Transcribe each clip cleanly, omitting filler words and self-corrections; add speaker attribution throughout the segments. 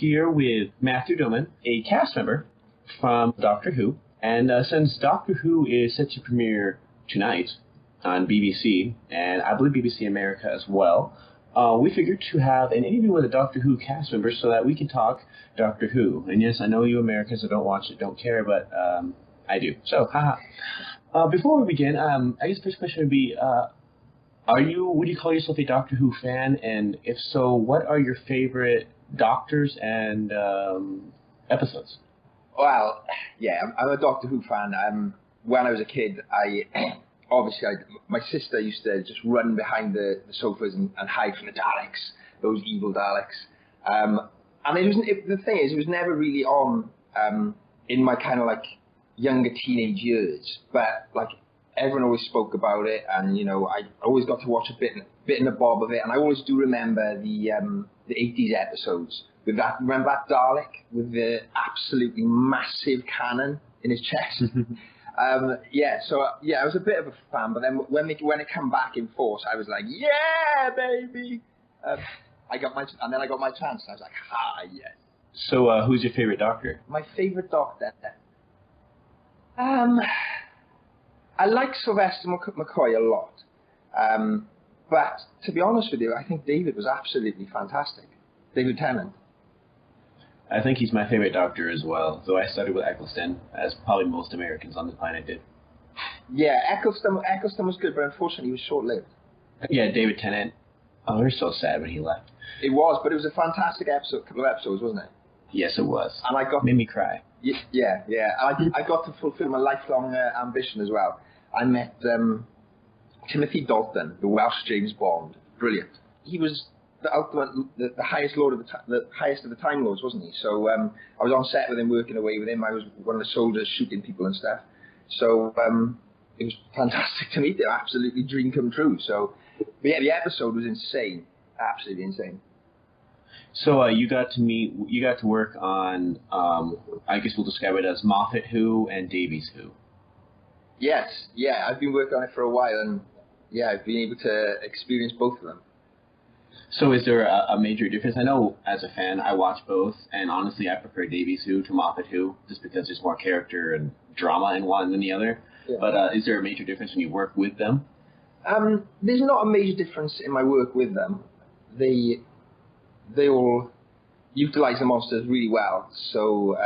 Speaker 1: here with Matthew Doman, a cast member from Doctor Who. And since Doctor Who is set to premiere tonight on BBC, and I believe BBC America as well, we figured to have an interview with a Doctor Who cast member so that we can talk Doctor Who. And yes, I know you Americans that don't watch it don't care, but I do. So, haha. Before we begin, I guess the first question would be, would you call yourself a Doctor Who fan? And if so, what are your favorite Doctors and episodes?
Speaker 2: Well, yeah, I'm a Doctor Who fan. When I was a kid, my sister used to just run behind the sofas and hide from the Daleks, those evil Daleks. And the thing is, it was never really on in my kind of like younger teenage years. But like everyone always spoke about it, and you know, I always got to watch a bit and a bob of it. And I always do remember the 80s episodes with that. Remember that Dalek with the absolutely massive cannon in his chest? I was a bit of a fan, but then when it came back in force, I was like, yeah, baby. I got my chance, and I was like, yes.
Speaker 1: So, who's your favorite Doctor?
Speaker 2: My favorite Doctor? I like Sylvester McCoy a lot. But to be honest with you, I think David was absolutely fantastic. David Tennant.
Speaker 1: I think he's my favorite Doctor as well, though I started with Eccleston, as probably most Americans on the planet did.
Speaker 2: Yeah, Eccleston was good, but unfortunately he was short-lived.
Speaker 1: Yeah, David Tennant. Oh, we were so sad when he left.
Speaker 2: It was, but it was a fantastic couple of episodes, wasn't it?
Speaker 1: Yes, it was.
Speaker 2: And
Speaker 1: made me cry.
Speaker 2: Yeah. I got to fulfill my lifelong ambition as well. I met Timothy Dalton, the Welsh James Bond. Brilliant. He was the highest highest of the Time Lords, wasn't he? So I was on set with him, working away with him. I was one of the soldiers shooting people and stuff. So it was fantastic to meet him. Absolutely dream come true. So yeah, the episode was insane, absolutely insane.
Speaker 1: So you got to work on, I guess we'll describe it as Moffat Who and Davies Who.
Speaker 2: Yes, yeah, I've been working on it for a while, and yeah, I've been able to experience both of them.
Speaker 1: So is there a major difference? I know as a fan, I watch both, and honestly, I prefer Davies Who to Moffat Who, just because there's more character and drama in one than the other. Yeah. But is there a major difference when you work with them?
Speaker 2: There's not a major difference in my work with them. They all utilize the monsters really well, so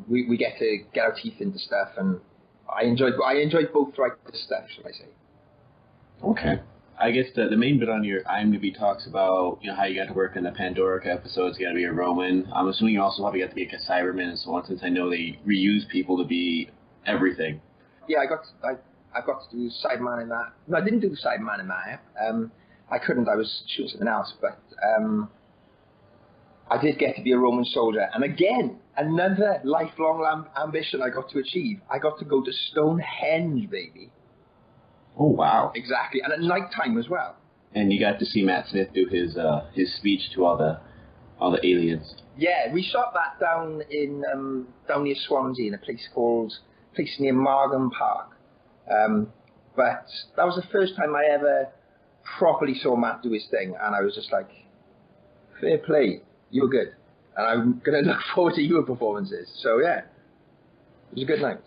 Speaker 2: we get to get our teeth into stuff, and I enjoyed both writers' stuff, shall I say.
Speaker 1: Okay. I guess the main bit on your IMDb talks about, you know, how you got to work in the Pandorica episodes. You got to be a Roman. I'm assuming you also probably got to be a Cyberman and so on, since I know they reuse people to be everything.
Speaker 2: Yeah, I got to do Cyberman in that. No, I didn't do Cyberman in that. I couldn't. I was shooting something else, but I did get to be a Roman soldier. And again, another lifelong ambition I got to achieve. I got to go to Stonehenge, baby.
Speaker 1: Oh, wow.
Speaker 2: Exactly, and at night time as well.
Speaker 1: And you got to see Matt Smith do his speech to all the aliens.
Speaker 2: Yeah, we shot that down near Swansea in a place near Margam Park. But that was the first time I ever properly saw Matt do his thing, and I was just like, fair play, you were good. And I'm going to look forward to your performances. So yeah, it was a good night.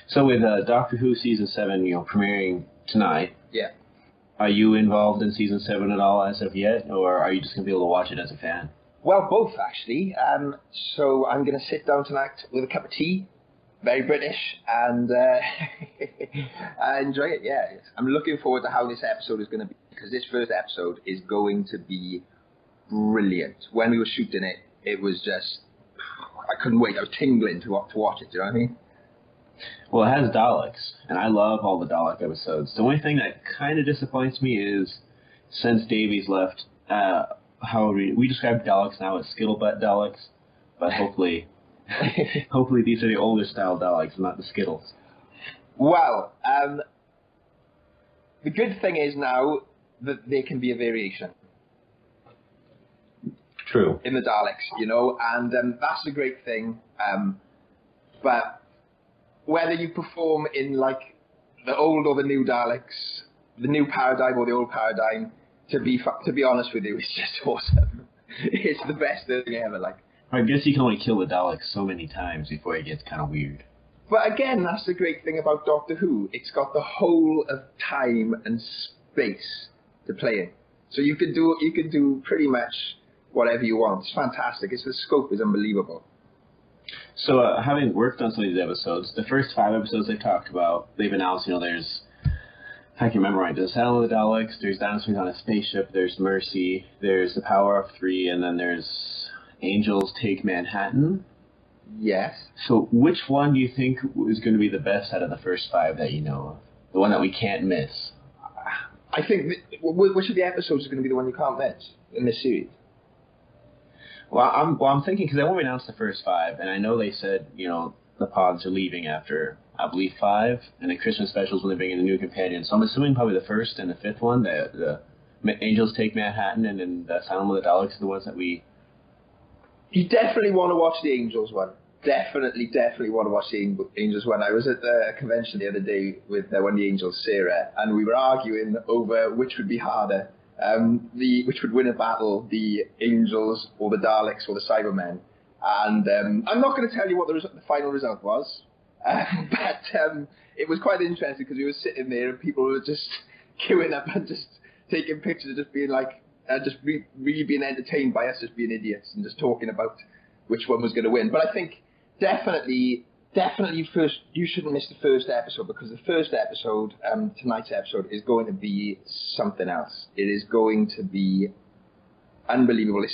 Speaker 1: So with Doctor Who Season 7, premiering tonight.
Speaker 2: Yeah.
Speaker 1: Are you involved in Season 7 at all as of yet, or are you just going to be able to watch it as a fan?
Speaker 2: Well, both, actually. So I'm going to sit down tonight with a cup of tea, very British, and enjoy it, yeah. I'm looking forward to how this episode is going to be, because this first episode is going to be brilliant. When we were shooting it, it was just, I couldn't wait. I was tingling to watch it, do you know what I mean?
Speaker 1: Well, it has Daleks, and I love all the Dalek episodes. The only thing that kind of disappoints me is, since Davies left, we describe Daleks now as Skittlebutt Daleks, but hopefully these are the older style Daleks, not the Skittles. Well,
Speaker 2: the good thing is now that there can be a variation.
Speaker 1: True.
Speaker 2: In the Daleks, and that's a great thing. But whether you perform in like the old or the new Daleks, the new paradigm or the old paradigm, to be honest with you, it's just awesome. It's the best thing ever. Like
Speaker 1: I guess you can only kill the Dalek so many times before it gets kind of weird.
Speaker 2: But again, that's the great thing about Doctor Who. It's got the whole of time and space to play in. So you could do pretty much whatever you want. It's fantastic. The scope is unbelievable.
Speaker 1: So having worked on some of these episodes, the first 5 episodes they talked about, they've announced, there's, I can remember right, there's Battle of the Daleks, there's Dinosaurs on a Spaceship, there's Mercy, there's The Power of Three, and then there's Angels Take Manhattan.
Speaker 2: Yes.
Speaker 1: So which one do you think is going to be the best out of the first 5 that you know of? The one that we can't miss?
Speaker 2: I think, which of the episodes is going to be the one you can't miss in this series?
Speaker 1: Well, I'm thinking, because they won't announce the first 5, and I know they said, the pods are leaving after, I believe, 5, and the Christmas specials when they bring in a new companion. So I'm assuming probably the first and the 5th one, the Angels Take Manhattan, and then the Asylum of the Daleks are the ones that we...
Speaker 2: You definitely want to watch the Angels one. Definitely want to watch the Angels one. I was at the convention the other day with one of the Angels, Sarah, and we were arguing over which would be harder. Which would win a battle, the Angels or the Daleks or the Cybermen. And I'm not going to tell you what the final result was, but it was quite interesting because we were sitting there and people were just queuing up and just taking pictures and just being like, really being entertained by us just being idiots and just talking about which one was going to win. But I think definitely first, you shouldn't miss the first episode, because the first episode, tonight's episode, is going to be something else. It is going to be unbelievable.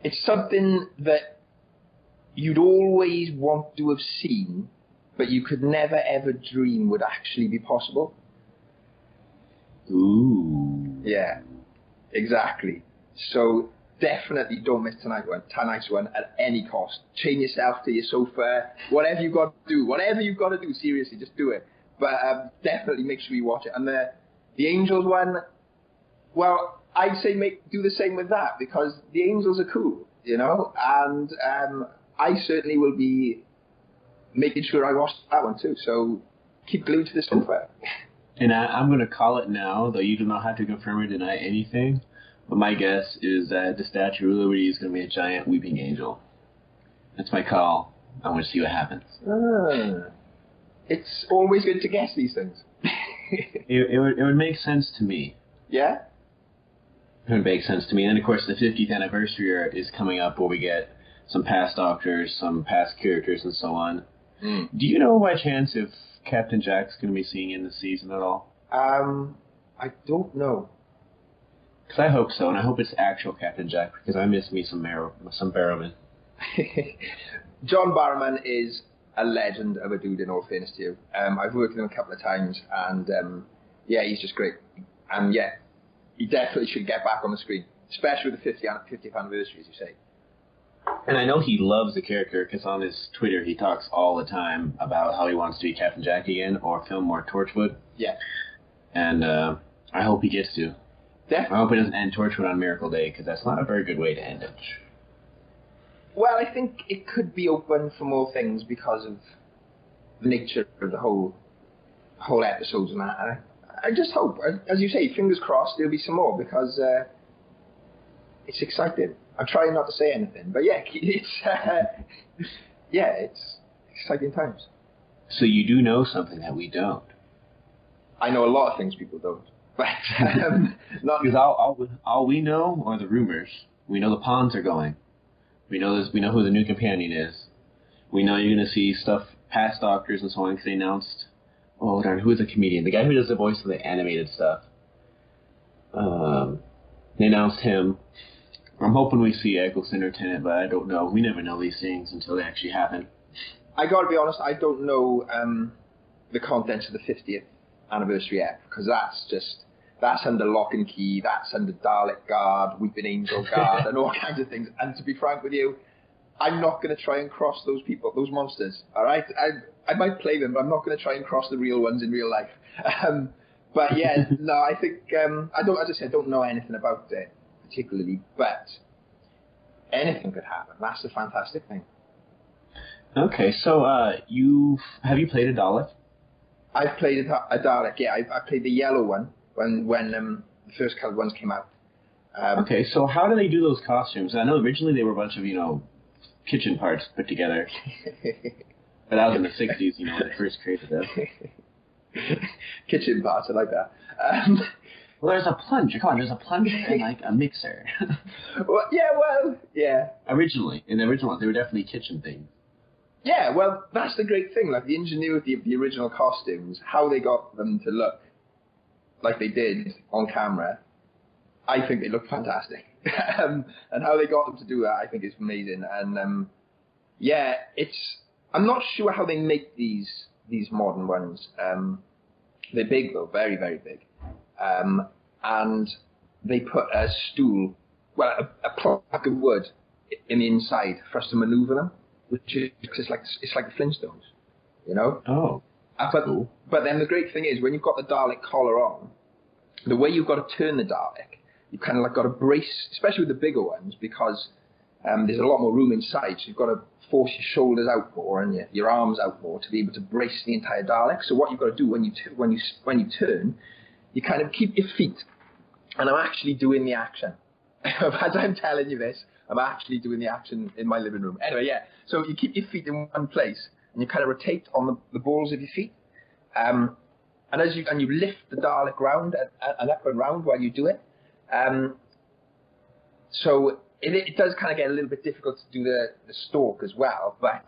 Speaker 2: It's something that you'd always want to have seen, but you could never ever dream would actually be possible.
Speaker 1: Ooh.
Speaker 2: Yeah, exactly. So definitely don't miss tonight's one at any cost. Chain yourself to your sofa, whatever you've got to do, seriously, just do it. But definitely make sure you watch it. And the Angels one, well, I'd say do the same with that, because the Angels are cool, and I certainly will be making sure I watch that one too. So keep glued to the sofa.
Speaker 1: And I'm going to call it now, though you do not have to confirm or deny anything. But my guess is that the Statue of Liberty is going to be a giant weeping angel. That's my call. I want to see what happens.
Speaker 2: It's always good to guess these things.
Speaker 1: it would make sense to me.
Speaker 2: Yeah?
Speaker 1: It would make sense to me. And, of course, the 50th anniversary is coming up where we get some past Doctors, some past characters, and so on.
Speaker 2: Mm.
Speaker 1: Do you know by chance if Captain Jack's going to be seen in the season at all?
Speaker 2: I don't know.
Speaker 1: Because I hope so, and I hope it's actual Captain Jack, because I miss me some Barrowman.
Speaker 2: John Barrowman is a legend of a dude, in all fairness to you. I've worked with him a couple of times, and he's just great. And he definitely should get back on the screen, especially with the 50th anniversary, as you say.
Speaker 1: And I know he loves the character, because on his Twitter he talks all the time about how he wants to be Captain Jack again, or film more Torchwood.
Speaker 2: Yeah.
Speaker 1: And I hope he gets to.
Speaker 2: Definitely.
Speaker 1: I hope it doesn't end Torchwood on Miracle Day, because that's not a very good way to end it.
Speaker 2: Well, I think it could be open for more things because of the nature of the whole episodes and that. I just hope, as you say, fingers crossed, there'll be some more, because it's exciting. I'm trying not to say anything, but it's exciting times.
Speaker 1: So you do know something that we don't.
Speaker 2: I know a lot of things people don't. But not
Speaker 1: because all we know are the rumors. We know the ponds are going. We know who the new companion is. We know you're going to see stuff past Doctors and so on, because they announced, oh darn, who is the comedian? The guy who does the voice of the animated stuff. They announced him. I'm hoping we see Eccleston or Tennant, but I don't know. We never know these things until they actually happen.
Speaker 2: I got to be honest, I don't know the contents of the 50th anniversary yet, because that's under lock and key, that's under Dalek Guard, Weeping Angel Guard, and all kinds of things. And to be frank with you, I'm not going to try and cross those monsters, all right? I might play them, but I'm not going to try and cross the real ones in real life. But yeah, no, I think, I don't know anything about it particularly, but anything could happen. That's the fantastic thing.
Speaker 1: Okay, so have you played a Dalek?
Speaker 2: I've played a Dalek, yeah. I played the yellow one when the first coloured ones came out.
Speaker 1: Okay, so how do they do those costumes? I know originally they were a bunch of, kitchen parts put together. But that was in the 60s, when they first created this.
Speaker 2: Kitchen parts, I like that.
Speaker 1: Well, there's a plunger. Come on, there's a plunger and, like, a mixer.
Speaker 2: Yeah.
Speaker 1: Originally, in the original ones, they were definitely kitchen things.
Speaker 2: Yeah, well, that's the great thing. Like, the ingenuity of the original costumes, how they got them to look like they did on camera, I think they look fantastic. And how they got them to do that, I think is amazing. And, I'm not sure how they make these modern ones. They're big, though, very, very big. And they put a stool, a plank of wood in the inside for us to maneuver them, which is it's like the Flintstones,
Speaker 1: Oh, cool.
Speaker 2: But then the great thing is, when you've got the Dalek collar on, the way you've got to turn the Dalek, you've kind of like got to brace, especially with the bigger ones, because there's a lot more room inside, so you've got to force your shoulders out more and your arms out more to be able to brace the entire Dalek. So what you've got to do when you turn, you kind of keep your feet. And I'm actually doing the action. As I'm telling you this, I'm actually doing the action in my living room. Anyway, yeah. So you keep your feet in one place and you kind of rotate on the balls of your feet. And you lift the Dalek round and up and round while you do it. So it does kind of get a little bit difficult to do the stalk as well. But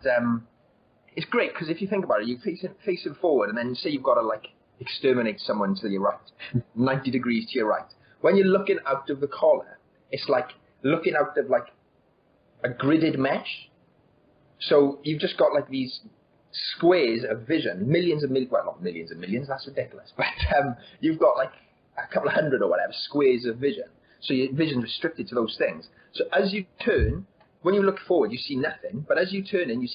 Speaker 2: it's great because if you think about it, you face it forward and then say you've got to like exterminate someone to your right, 90 degrees to your right. When you're looking out of the collar, it's like looking out of like a gridded mesh. So you've just got like these squares of vision, not millions of millions, that's ridiculous. But you've got like a couple of hundred or whatever squares of vision. So your vision's restricted to those things. So as you turn, when you look forward, you see nothing. But as you turn in,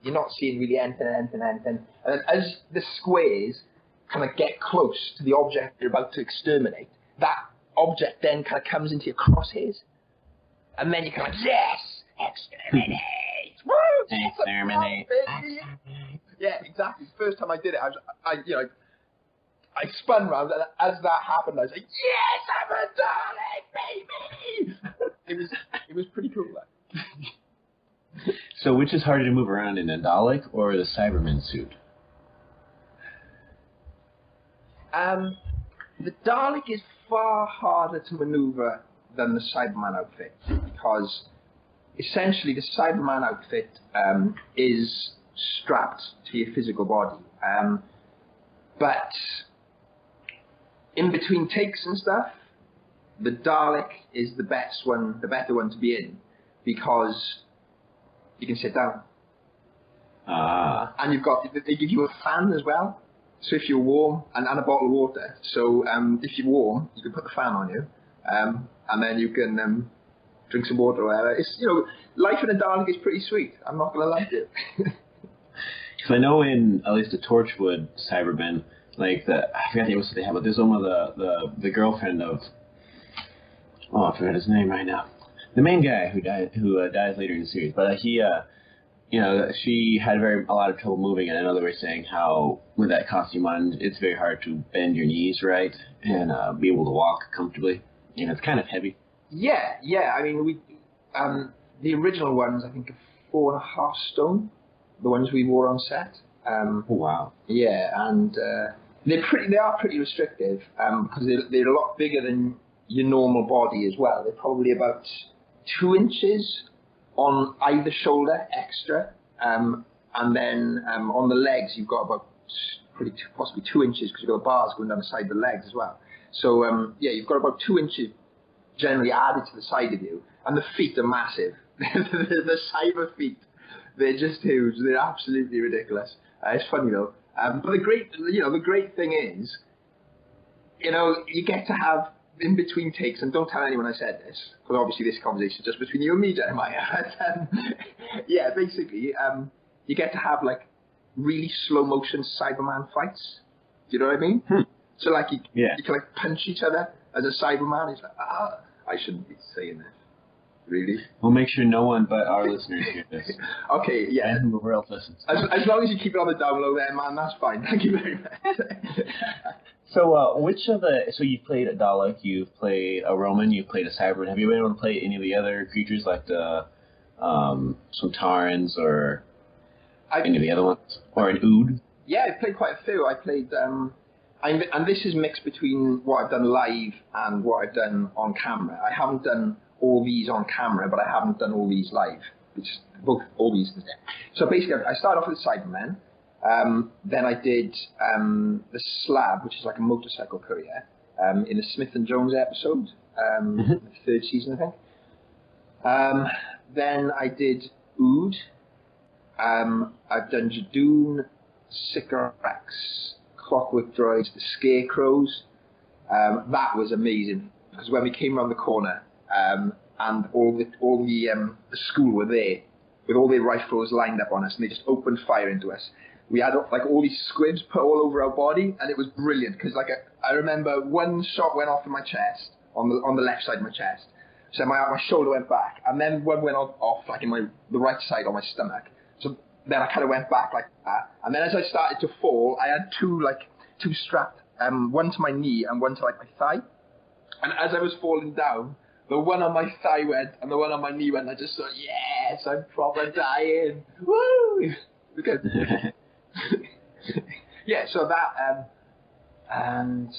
Speaker 2: you're not seeing really anything. And then as the squares kind of get close to the object you're about to exterminate, that object then kind of comes into your crosshairs. And then you kind of, yes, exterminate. Woo!
Speaker 1: Exterminate.
Speaker 2: Yeah, exactly. The first time I did it, I spun round, and as that happened, I was like, yes, I'm a Dalek, baby! It was pretty cool, like.
Speaker 1: So which is harder to move around in, a Dalek or the Cyberman suit?
Speaker 2: The Dalek is far harder to maneuver than the Cyberman outfit, because essentially the Cyberman outfit is strapped to your physical body. But in between takes and stuff, the Dalek is the better one to be in, because you can sit down. And they give you a fan as well. So if you're warm, and a bottle of water. So if you're warm, you can put the fan on you, and then you can drink some water or whatever. It's, life in a Dalek is pretty sweet. I'm not going to lie to you.
Speaker 1: Because I know in at least the Torchwood Cybermen, like I forget what they have, but there's one of the girlfriend of, I forgot his name right now, the main guy who dies later in the series, but he she had a lot of trouble moving, and I know they were saying how with that costume on, it's very hard to bend your knees right and be able to walk comfortably. It's kind of heavy.
Speaker 2: Yeah. I mean, the original ones, I think, are 4.5 stone. The ones we wore on set.
Speaker 1: Oh, wow.
Speaker 2: Yeah, and they are pretty restrictive because they're a lot bigger than your normal body as well. They're probably about 2 inches on either shoulder extra, and then on the legs you've got about possibly 2 inches because you've got the bars going down the side of the legs as well. So you've got about 2 inches generally added to the side of you, and the feet are massive. The cyber feet, they're just huge. They're absolutely ridiculous. It's funny though. But the great thing is, you get to have in between takes, and don't tell anyone I said this, because obviously this conversation is just between you and me, Jeremiah. Basically, you get to have like really slow motion Cyberman fights. Do you know what I mean? So like you can like punch each other as a Cyberman. It's like, I shouldn't be saying this. Really?
Speaker 1: We'll make sure no one but our listeners hear this.
Speaker 2: Okay, yeah.
Speaker 1: And whoever else listens.
Speaker 2: As long as you keep it on the down low there, man, that's fine. Thank you very much.
Speaker 1: So, which of the... So you've played a Dalek, you've played a Roman, you've played a Cyberman. Have you been able to play any of the other creatures like the Sontarans or any of the other ones? Or an Ood?
Speaker 2: Yeah, I played quite a few. I played... and this is mixed between what I've done live and what I've done on camera. I haven't done all these on camera, but I haven't done all these live. Which all these. So basically, I started off with Cybermen. Then I did the Slab, which is like a motorcycle courier, in the Smith and Jones episode, the third season, I think. Then I did Ood. I've done Jadoon, Sycorax, Clockwork Droids, the Scarecrows. That was amazing because when we came around the corner, and all the school were there with all their rifles lined up on us, and they just opened fire into us. We had like all these squibs put all over our body, and it was brilliant because like I remember one shot went off in my chest on the left side of my chest, so my shoulder went back, and then one went off like in the right side on my stomach. So then I kind of went back like that, and then as I started to fall, I had two strapped, one to my knee and one to like my thigh, and as I was falling down, the one on my thigh went and the one on my knee went. I just thought, yes, I'm proper dying. Woo! Good. Yeah, so that, and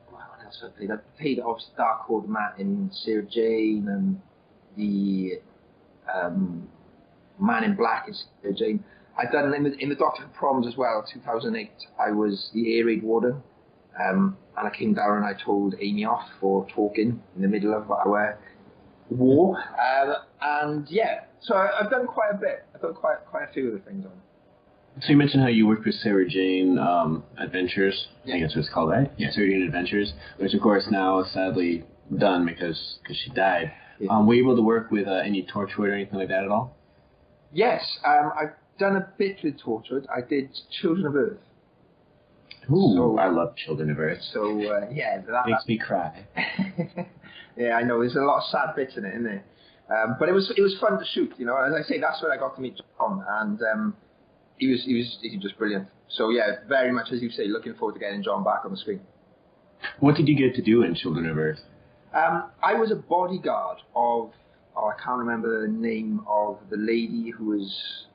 Speaker 2: what else I played? I played obviously Darkhold Matt and Sarah Jane and the Man in Black and Sarah Jane. I'd done in the Doctor Who Proms as well, 2008. I was the Air Raid Warden. And I came down and I told Amy off for talking in the middle of our war. And yeah, so I've done quite a bit. I've done quite a few of the things on.
Speaker 1: So you mentioned how you worked with Sarah Jane Adventures. I think that's what it's called, right? Yeah, Sarah Jane Adventures, which of course now is sadly done because she died. Yeah. Were you able to work with any Torchwood or anything like that at all?
Speaker 2: Yes, I've done a bit with Torchwood. I did Children of Earth.
Speaker 1: Ooh, so, I love Children of Earth.
Speaker 2: So, yeah. That
Speaker 1: makes me cry.
Speaker 2: Yeah, I know. There's a lot of sad bits in it, isn't there? But it was fun to shoot, you know. As I say, that's where I got to meet John, and he was just brilliant. So, yeah, very much, as you say, looking forward to getting John back on the screen.
Speaker 1: What did you get to do in Children of Earth?
Speaker 2: I was a bodyguard of, I can't remember the name of the lady who was,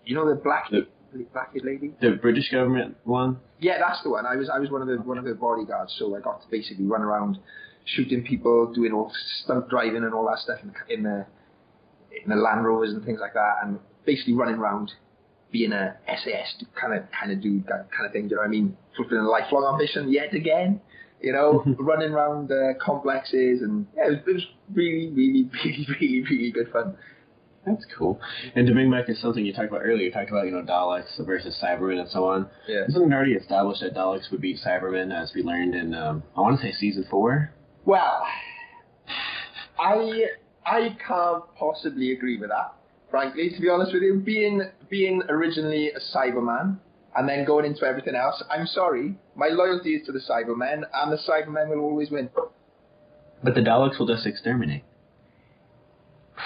Speaker 2: you know, the black-haired lady?
Speaker 1: The British government one?
Speaker 2: Yeah, that's the one. I was one of the bodyguards, so I got to basically run around shooting people, doing all stunt driving and all that stuff in the Land Rovers and things like that, and basically running around being a SAS kind of dude, that kind of thing. Do you know what I mean? Fulfilling a lifelong ambition yet again. You know, running around complexes, and yeah, it was really, really, really, really, really good fun.
Speaker 1: That's cool. And to bring back to something you talked about earlier, you talked about, Daleks versus Cybermen and so on.
Speaker 2: Yeah.
Speaker 1: Isn't it already established that Daleks would beat Cybermen, as we learned in, I want to say season 4?
Speaker 2: Well, I can't possibly agree with that, frankly, to be honest with you. Being originally a Cyberman and then going into everything else, I'm sorry, my loyalty is to the Cybermen, and the Cybermen will always win.
Speaker 1: But the Daleks will just exterminate.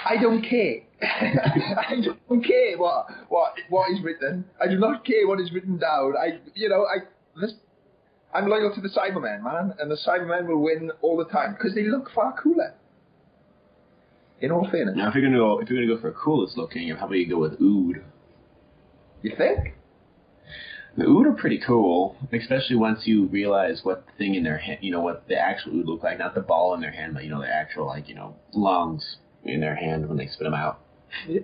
Speaker 2: I don't care. I don't care what is written. I do not care what is written down. I'm loyal to the Cybermen, man, and the Cybermen will win all the time because they look far cooler. In all fairness.
Speaker 1: Now, if you're gonna go for a coolest looking, how about you go with Ood? You
Speaker 2: think?
Speaker 1: The Ood are pretty cool, especially once you realize what the thing in their hand, what the actual Ood look like, not the ball in their hand, but their actual lungs in their hand when they spit them out.
Speaker 2: Yeah.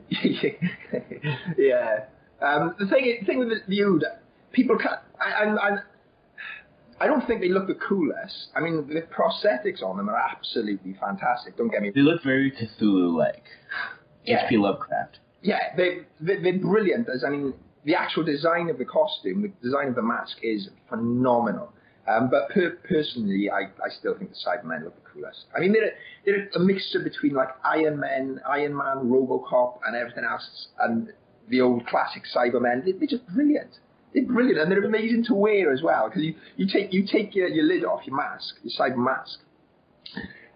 Speaker 2: The thing with the Ood, people can't. I don't think they look the coolest. I mean, the prosthetics on them are absolutely fantastic. Don't get me.
Speaker 1: They look very Cthulhu-like.
Speaker 2: Yeah.
Speaker 1: H.P. Lovecraft.
Speaker 2: Yeah, they're brilliant. The actual design of the costume, the design of the mask is phenomenal. But personally, I still think the Cybermen look the coolest. I mean, they're a mixture between like Iron Man, RoboCop, and everything else, and the old classic Cybermen. They're just brilliant. They're brilliant, and they're amazing to wear as well. Because you take your lid off, your mask, your cyber mask,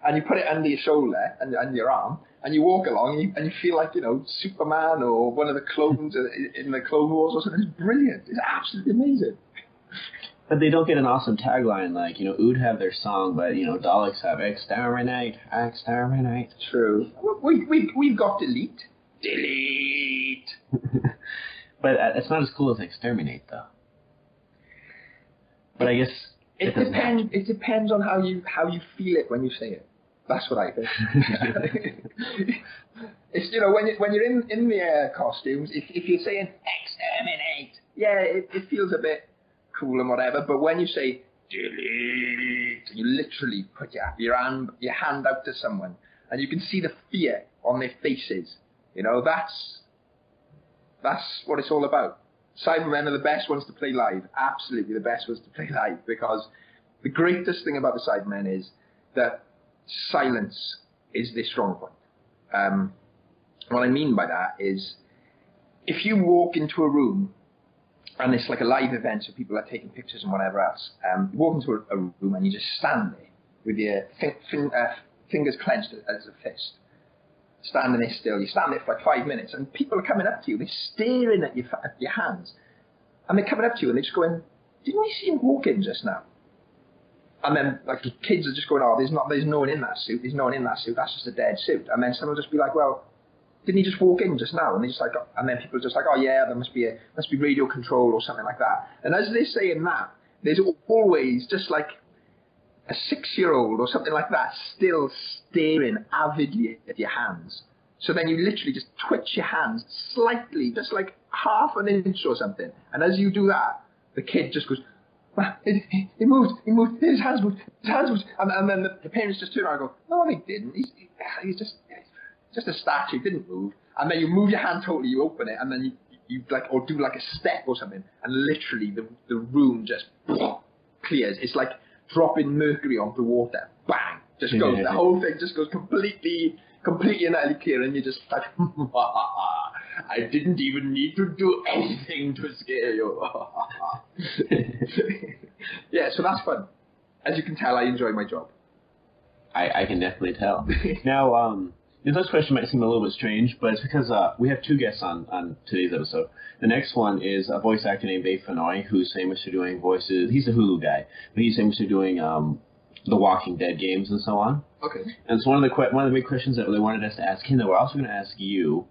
Speaker 2: and you put it under your shoulder and your arm, and you walk along, and you feel like, you know, Superman or one of the clones in the Clone Wars or something. It's brilliant. It's absolutely amazing.
Speaker 1: But they don't get an awesome tagline like, you know, Ood have their song, but, you know, Daleks have exterminate, exterminate.
Speaker 2: True. We've got delete. Delete.
Speaker 1: But it's not as cool as exterminate, though. But I guess
Speaker 2: it depends. It depends on how you feel it when you say it. That's what I think. It's, you know, when you're in the costumes, if you're saying exterminate, yeah, it feels a bit cool and whatever. But when you say delete, you literally put your hand out to someone, and you can see the fear on their faces. You know, that's what it's all about. Cybermen are the best ones to play live. Absolutely the best ones to play live, because the greatest thing about the Cybermen is that silence is their strong point. What I mean by that is, if you walk into a room and it's like a live event, so people are taking pictures and whatever else, you walk into a room and you just stand there with your fingers clenched as a fist, standing there still. You stand there for like 5 minutes, and people are coming up to you. They're staring at your hands, and they're coming up to you and they're just going, "Didn't we see him walk in just now?" And then like the kids are just going, "Oh, there's no one in that suit. There's no one in that suit. That's just a dead suit." And then someone will just be like, "Well, didn't he just walk in just now?" And they just like, and then people are just like, "Oh yeah, there must be radio control or something like that." And as they're saying that, there's always just like a 6-year-old or something like that still staring avidly at your hands. So then you literally just twitch your hands slightly, just like half an inch or something. And as you do that, the kid just goes, he moved, his hands moved. And then the parents just turn around and go, "No, they didn't. He's just a statue, he didn't move." And then you move your hand totally, you open it, and then you like, or do like a step or something, and literally the room just clears. It's like dropping mercury onto water. Bang! Just goes. The whole thing just goes completely and utterly clear, and you're just like, I didn't even need to do anything to scare you. Yeah, so that's fun. As you can tell, I enjoy my job.
Speaker 1: I can definitely tell. Now, this next question might seem a little bit strange, but it's because we have two guests on today's episode. The next one is a voice actor named Dave Fennoy, who's famous for doing voices. He's a Hulu guy, but he's famous for doing the Walking Dead games and so on.
Speaker 2: Okay.
Speaker 1: And so one of the big questions that they wanted us to ask him, that we're also going to ask you,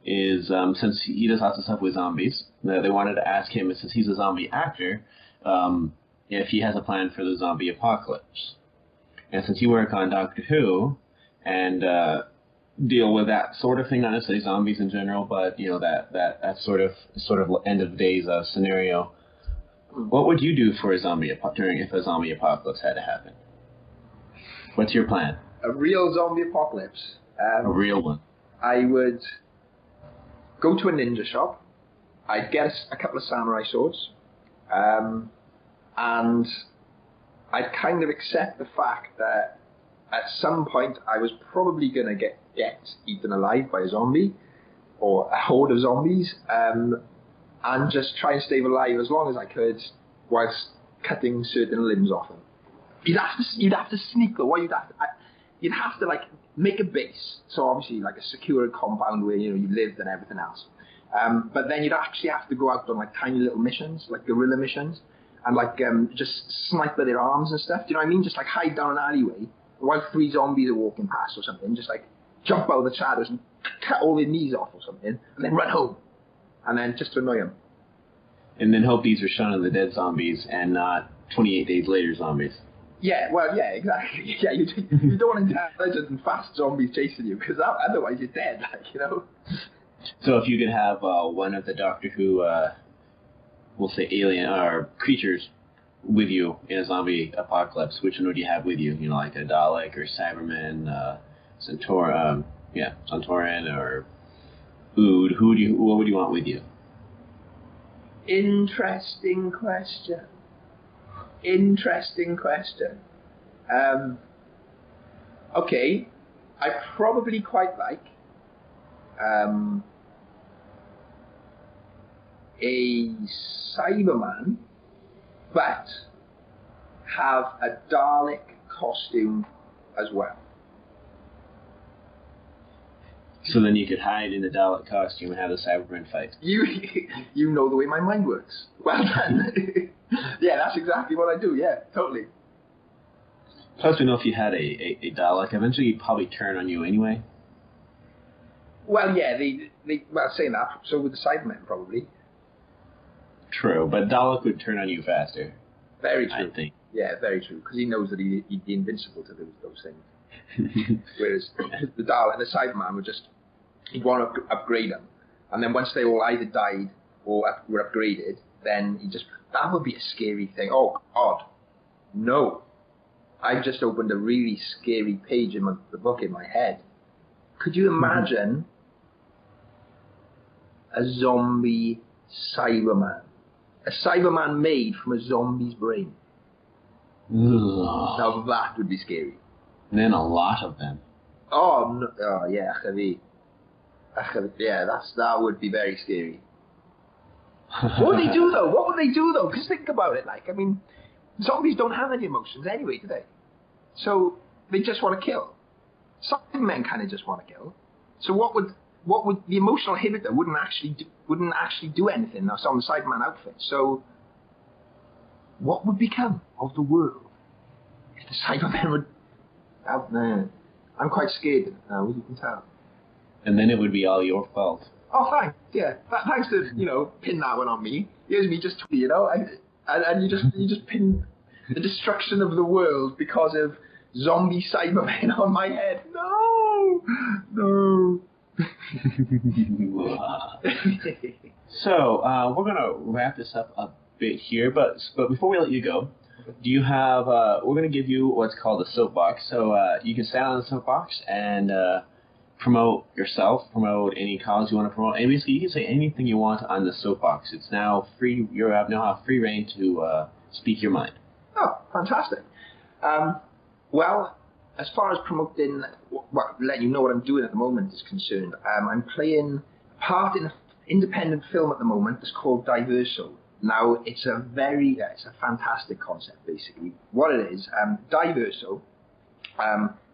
Speaker 1: is since he does lots of stuff with zombies, they wanted to ask him, since he's a zombie actor, if he has a plan for the zombie apocalypse. And since you work on Doctor Who and deal with that sort of thing, not necessarily zombies in general, but you know that sort of end of days scenario, what would you do for a zombie if a zombie apocalypse had to happen? What's your plan?
Speaker 2: A real zombie apocalypse.
Speaker 1: A real one.
Speaker 2: I would go to a ninja shop. I'd get a couple of samurai swords, and I'd kind of accept the fact that at some point I was probably going to get eaten alive by a zombie or a horde of zombies, and just try and stay alive as long as I could whilst cutting certain limbs off them. You'd have to sneak though. You'd have to like make a base. So obviously like a secure compound where you lived and everything else. But then you'd actually have to go out on like tiny little missions, like guerrilla missions, and like just snipe at their arms and stuff. Do you know what I mean? Just like hide down an alleyway while 3 zombies are walking past or something. Just like jump out of the shadows and cut all their knees off or something, and then run home, and then just to annoy them. And
Speaker 1: then hope these are Shaun of the Dead zombies and not 28 Days Later zombies.
Speaker 2: Yeah, well, yeah, exactly. Yeah, you don't want intelligent and fast zombies chasing you, because otherwise you're dead, like, you know.
Speaker 1: So if you could have one of the Doctor Who, we'll say alien or creatures with you in a zombie apocalypse, which one would you have with you? You know, like a Dalek or Cyberman, Santoran or Ood. What would you want with you?
Speaker 2: Interesting question. Okay, I probably quite like a Cyberman, but have a Dalek costume as well.
Speaker 1: So then you could hide in the Dalek costume and have the Cybermen fight.
Speaker 2: You know the way my mind works. Well done. Yeah, that's exactly what I do. Yeah, totally.
Speaker 1: Plus, we know if you had a Dalek, eventually he'd probably turn on you anyway.
Speaker 2: Well, yeah, well, saying that, so would the Cybermen probably.
Speaker 1: True, but Dalek would turn on you faster.
Speaker 2: Very true.
Speaker 1: I think.
Speaker 2: Yeah, very true, because he knows that he'd be invincible to those things. Whereas the Dalek, the Cyberman would just, he'd want to upgrade them. And then once they all either died or were upgraded, then that would be a scary thing. Oh, God. No. I've just opened a really scary page in the book in my head. Could you imagine a zombie Cyberman? A Cyberman made from a zombie's brain.
Speaker 1: Ugh.
Speaker 2: Now that would be scary.
Speaker 1: And then a lot of them.
Speaker 2: Oh, no. Oh yeah, yeah, that would be very scary. What would they do though? Because think about it, like, I mean, zombies don't have any emotions anyway, do they? So they just want to kill. Some men kind of just want to kill. So what would the emotional inhibitor wouldn't actually do anything now? It's on the Cyberman outfit. So what would become of the world if the Cybermen would? I'm quite scared now, as you can tell.
Speaker 1: And then it would be all your fault.
Speaker 2: Oh, thanks. Yeah, thanks to pin that one on me. Here's me just and you just pin the destruction of the world because of zombie Cybermen on my head. No.
Speaker 1: So we're gonna wrap this up a bit here, but before we let you go, do you have? We're gonna give you what's called a soapbox. So you can stand on the soapbox and promote yourself, promote any cause you want to promote, and basically you can say anything you want on the soapbox. It's now free. You now have free reign to speak your mind.
Speaker 2: Oh, fantastic. Well, as far as promoting, letting you know what I'm doing at the moment is concerned, I'm playing a part in an independent film at the moment. It's called DaiVerso. Now, it's a fantastic concept, basically. What it is, DaiVerso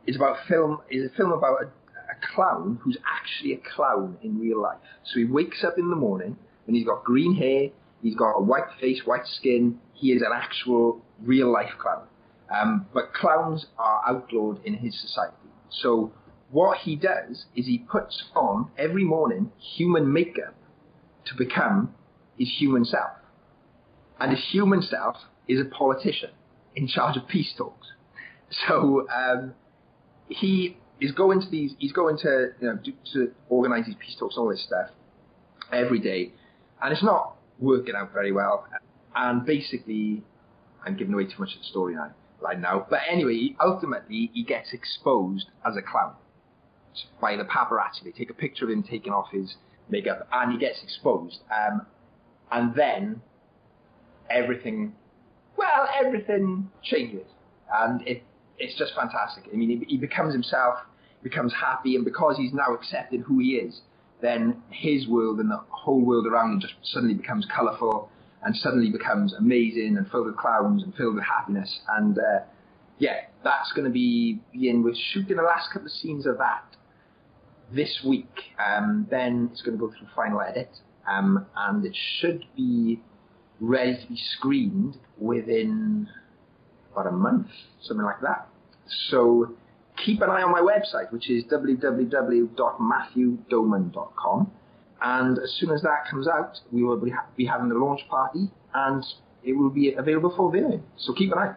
Speaker 2: is a film about a clown who's actually a clown in real life. So he wakes up in the morning and he's got green hair, he's got a white face, white skin. He is an actual real life clown. But clowns are outlawed in his society. So what he does is he puts on every morning human makeup to become his human self. And his human self is a politician in charge of peace talks. So he's going to to organise these peace talks, all this stuff, every day. And it's not working out very well. And basically, I'm giving away too much of the story now. But anyway, ultimately, he gets exposed as a clown by the paparazzi. They take a picture of him taking off his makeup, and he gets exposed. And then everything changes. And it's just fantastic. I mean, he becomes himself, becomes happy, and because he's now accepted who he is, then his world and the whole world around him just suddenly becomes colourful and suddenly becomes amazing and filled with clowns and filled with happiness. And that's going to be we're shooting the last couple of scenes of that this week. Then it's going to go through final edit, and it should be ready to be screened within about a month, something like that. So keep an eye on my website, which is www.matthewdoman.com. And as soon as that comes out, we will be having the launch party, and it will be available for viewing. So keep an eye.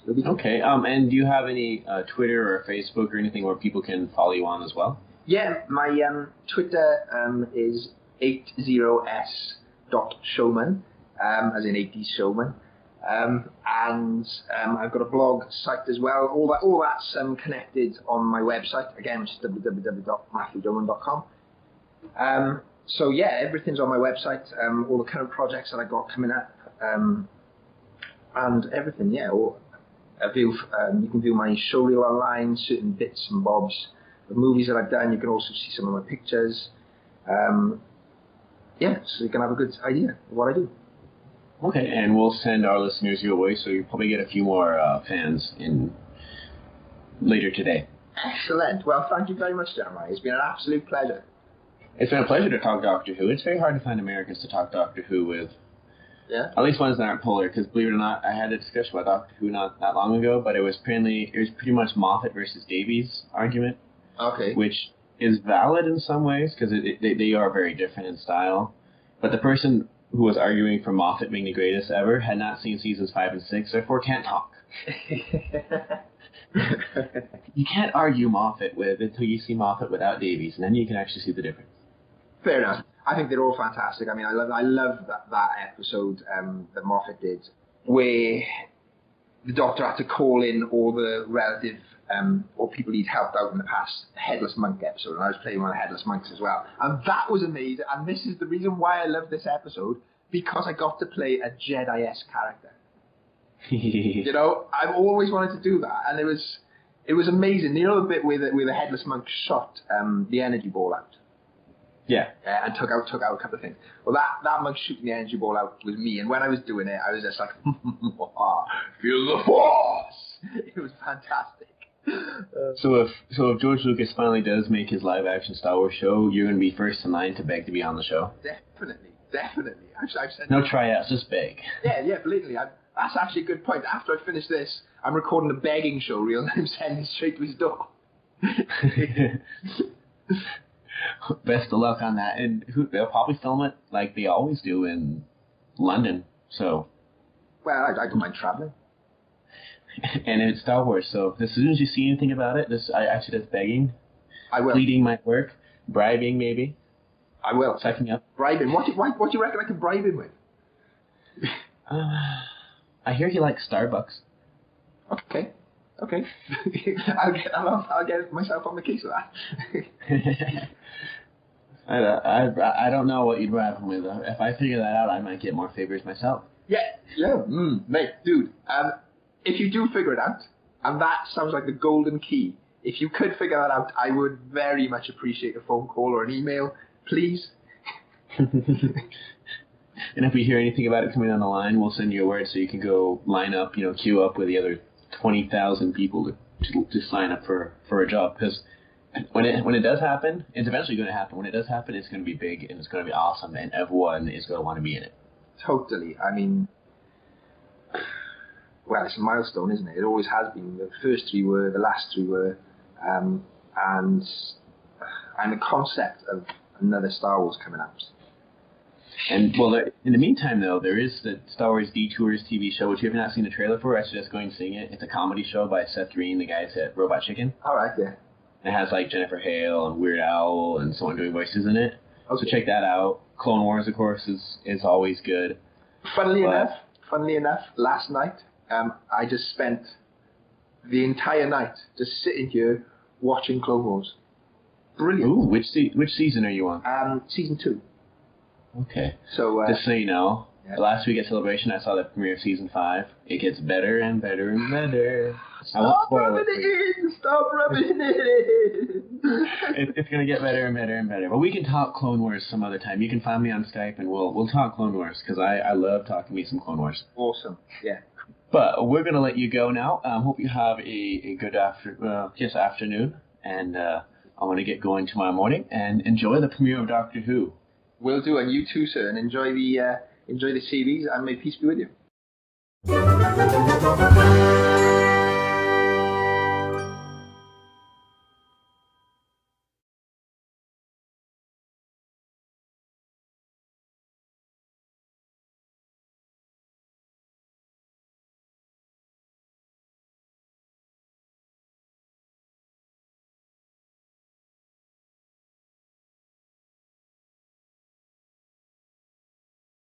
Speaker 1: Okay. And do you have any Twitter or Facebook or anything where people can follow you on as well?
Speaker 2: Yeah, my Twitter is 80s.showman, as in 80s showman. And I've got a blog site as well. All that's connected on my website, again, which is www.matthewdoman.com. So yeah, everything's on my website, all the current projects that I got coming up, and everything, yeah. You can view my show reel online, certain bits and bobs of movies that I've done. You can also see some of my pictures. So you can have a good idea of what I do.
Speaker 1: Okay, and we'll send our listeners your way, so you'll probably get a few more fans in later today.
Speaker 2: Excellent. Well, thank you very much, Jeremiah. It's been an absolute pleasure.
Speaker 1: It's been a pleasure to talk Doctor Who. It's very hard to find Americans to talk Doctor Who with.
Speaker 2: Yeah.
Speaker 1: At least ones that aren't polar, because believe it or not, I had a discussion about Doctor Who not that long ago, but it was pretty much Moffat versus Davies argument.
Speaker 2: Okay.
Speaker 1: Which is valid in some ways, because they are very different in style. But the person who was arguing for Moffat being the greatest ever had not seen seasons 5 and 6, therefore can't talk. You can't argue Moffat until you see Moffat without Davies, and then you can actually see the difference.
Speaker 2: Fair enough. I think they're all fantastic. I mean, I love that episode that Moffat did, where the Doctor had to call in all the relative or people he'd helped out in the past. Headless Monk episode, and I was playing one of Headless Monks as well, and that was amazing. And this is the reason why I love this episode, because I got to play a Jedi-esque character. You know, I've always wanted to do that, and it was amazing. You know the bit where the Headless Monk shot the energy ball out.
Speaker 1: Yeah.
Speaker 2: And took out a couple of things. Well, that monk shooting the energy ball out was me, and when I was doing it, I was just like, feel the force. It was fantastic.
Speaker 1: So if George Lucas finally does make his live action Star Wars show, you're going to be first in line to beg to be on the show.
Speaker 2: Definitely. I've said
Speaker 1: no tryouts, just beg.
Speaker 2: Yeah, blatantly. That's actually a good point. After I finish this, I'm recording a begging show reel, and I'm sending it straight to his door.
Speaker 1: Best of luck on that. And they'll probably film it like they always do in London. So.
Speaker 2: Well, I don't mind traveling.
Speaker 1: And it's Star Wars, so as soon as you see anything about it, that's begging.
Speaker 2: I will.
Speaker 1: Pleading might work. Bribing, maybe.
Speaker 2: I will.
Speaker 1: Checking up.
Speaker 2: Bribing. What do you reckon I can bribe him with?
Speaker 1: I hear he likes Starbucks.
Speaker 2: Okay. I'll get myself on the case of that.
Speaker 1: I don't know what you'd bribe him with. If I figure that out, I might get more favors myself.
Speaker 2: Yeah. Mate, dude. If you do figure it out, and that sounds like the golden key, if you could figure that out, I would very much appreciate a phone call or an email, please.
Speaker 1: And if we hear anything about it coming on the line, we'll send you a word so you can go line up, queue up with the other 20,000 people to sign up for a job. Because when it does happen, it's eventually going to happen. When it does happen, it's going to be big and it's going to be awesome, and everyone is going to want to be in it.
Speaker 2: Totally. I mean, well, it's a milestone, isn't it? It always has been. The first 3 were, the last 3 were, and the concept of another Star Wars coming out.
Speaker 1: And, well, in the meantime, though, there is the Star Wars Detours TV show, which you have not seen the trailer for. I suggest going and seeing it. It's a comedy show by Seth Green, the guys at Robot Chicken.
Speaker 2: All right, yeah.
Speaker 1: It has, Jennifer Hale and Weird Al and someone doing voices in it.
Speaker 2: Okay.
Speaker 1: So check that out. Clone Wars, of course, is always good.
Speaker 2: Funnily enough, last night, I just spent the entire night just sitting here watching Clone Wars. Brilliant.
Speaker 1: Ooh, which season are you on?
Speaker 2: Season 2.
Speaker 1: Okay.
Speaker 2: So
Speaker 1: just so you know, last week at Celebration, I saw the premiere of season 5. It gets better and better and better.
Speaker 2: Stop rubbing it in!
Speaker 1: It's gonna get better and better and better. But we can talk Clone Wars some other time. You can find me on Skype and we'll talk Clone Wars, because I love talking me some Clone Wars.
Speaker 2: Awesome. Yeah.
Speaker 1: But we're gonna let you go now. Hope you have a good afternoon, and I want to get going tomorrow morning and enjoy the premiere of Doctor Who.
Speaker 2: Will do, and you too, sir, and enjoy the series, and may peace be with you.